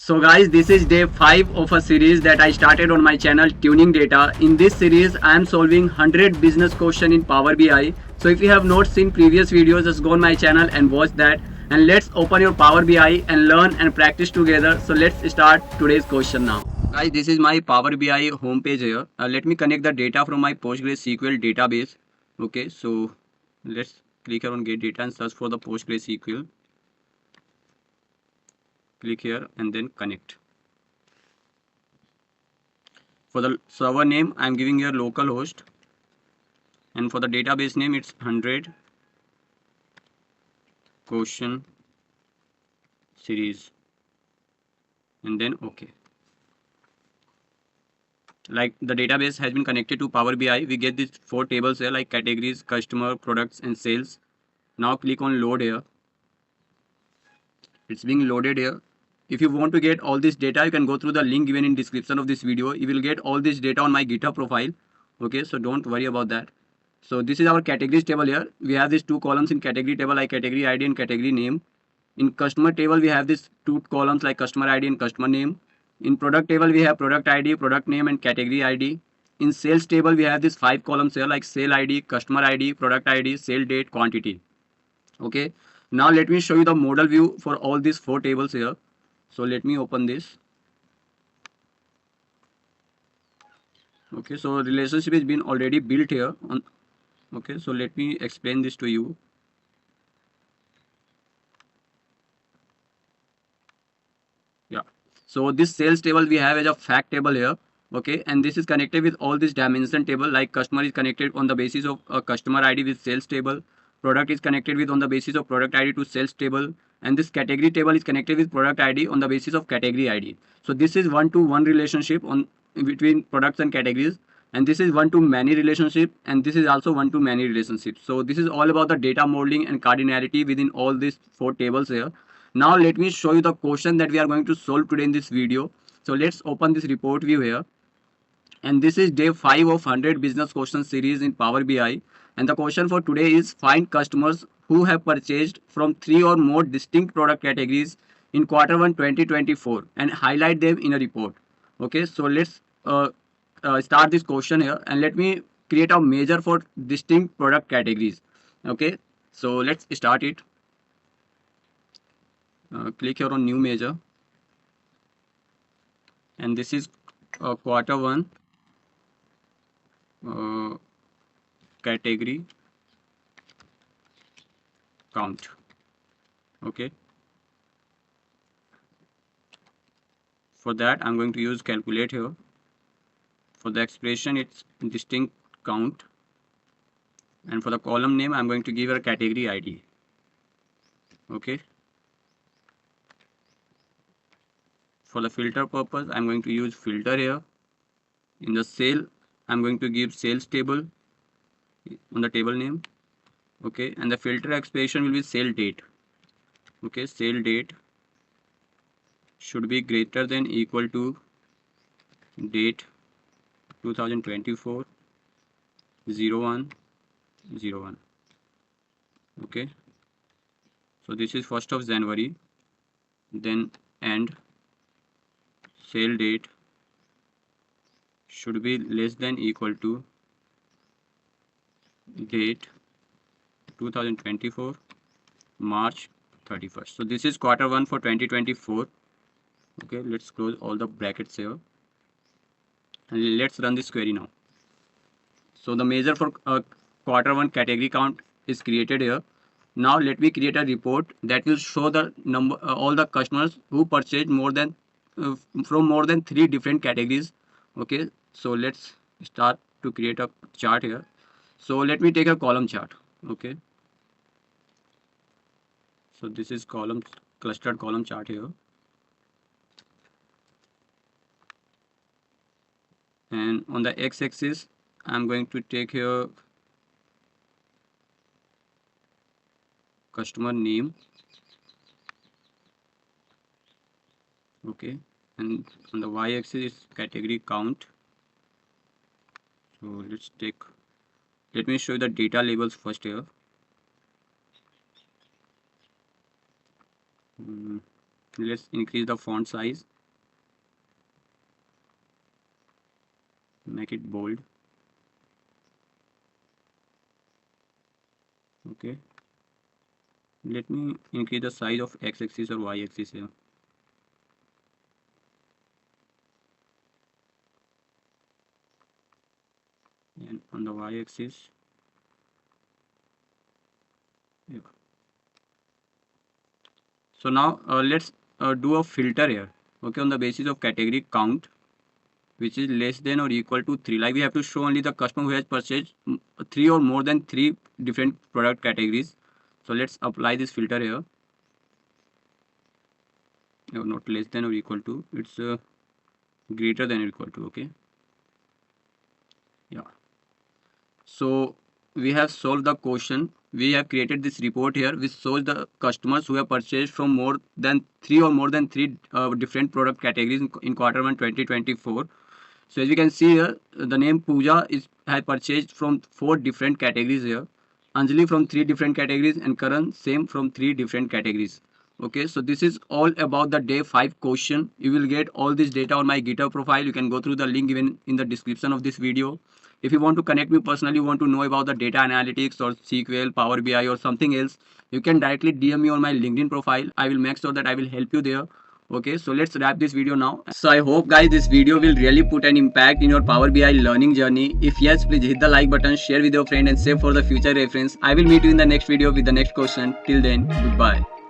So guys, this is day 5 of a series that I started on my channel Tuning Data. In this series, I am solving 100 business question in Power BI. So if you have not seen previous videos, just go on my channel and watch that. And let's open your Power BI and learn and practice together. So let's start today's question now. Guys, this is my Power BI homepage here. Let me connect the data from my PostgreSQL database. Okay, so let's click here on get data and search for the PostgreSQL. Click here and then connect. For the server name, I am giving here localhost, and for the database name, it's 100 question series, and then OK. Like the database has been connected to Power BI, we get these 4 tables here like categories, customer, products, and sales. Now click on load here. It's being loaded here. If you want to get all this data, you can go through the link given in description of this video. You will get all this data on my GitHub profile. Okay, so don't worry about that. So this is our categories table here. We have these 2 columns in category table like category ID and category name. In customer table, we have these 2 columns like customer ID and customer name. In product table, we have product ID, product name, and category ID. In sales table, we have these 5 columns here like sale ID, customer ID, product ID, sale date, quantity. Okay, now let me show you the model view for all these 4 tables here. So let me open this. Okay, so relationship has been already built here on. Okay, so let me explain this to you. Yeah, so this sales table we have as a fact table here. Okay, and this is connected with all this dimension table, like customer is connected on the basis of a customer ID with sales table, product is connected with on the basis of product ID to sales table, and this category table is connected with product ID on the basis of category ID. So this is one-to-one relationship on between products and categories, and this is one-to-many relationship, and this is also one-to-many relationship. So this is all about the data modeling and cardinality within all these 4 tables here. Now let me show you the question that we are going to solve today in this video. So let's open this report view here. And this is day 5 of 100 business question series in Power BI. And the question for today is find customers who have purchased from 3 or more distinct product categories in Q1 2024 and highlight them in a report. Okay, so let's start this question here, and let me create a measure for distinct product categories. Okay, so let's start it. Click here on new measure, and this is Q1 category count. Okay, for that I'm going to use calculate here. For the expression, it's distinct count, and for the column name I'm going to give a category ID. Okay, for the filter purpose I'm going to use filter here. In the sale, I'm going to give sales table on the table name. Okay, and the filter expression will be sale date. Okay, sale date should be greater than equal to date 2024 01/01. Okay, so this is 1st of January, then end sale date should be less than equal to date 2024 March 31st. So this is Q1 for 2024. Okay, let's close all the brackets here, and let's run this query now. So the measure for Q1 category count is created here. Now let me create a report that will show the number all the customers who purchased more than from more than 3 different categories. Okay, so let's start to create a chart here. So let me take a column chart. Okay, so this is column clustered column chart here, and on the x-axis I'm going to take here customer name. Okay, and on the y-axis is category count. So let me show you the data labels first here. Let's increase the font size make it bold. Okay, let me increase the size of x-axis or y-axis here. And on the y-axis, yeah. So now let's do a filter here. Okay, on the basis of category count, which is less than or equal to 3. Like we have to show only the customer who has purchased 3 or more than 3 different product categories. So let's apply this filter here. No, not less than or equal to, it's greater than or equal to. Okay, yeah. So we have solved the question. We have created this report here which shows the customers who have purchased from more than 3 or more than 3 different product categories in Q1 2024. So as you can see here, the name Pooja has purchased from 4 different categories here. Anjali from 3 different categories, and Karan same from 3 different categories. Okay, so this is all about the day 5 question. You will get all this data on my GitHub profile. You can go through the link given in the description of this video. If you want to connect me personally, you want to know about the data analytics or SQL, Power BI or something else, you can directly DM me on my LinkedIn profile. I will make sure that I will help you there. Okay, so let's wrap this video now. So I hope guys this video will really put an impact in your Power BI learning journey. If yes, please hit the like button, share with your friend and save for the future reference. I will meet you in the next video with the next question. Till then, goodbye.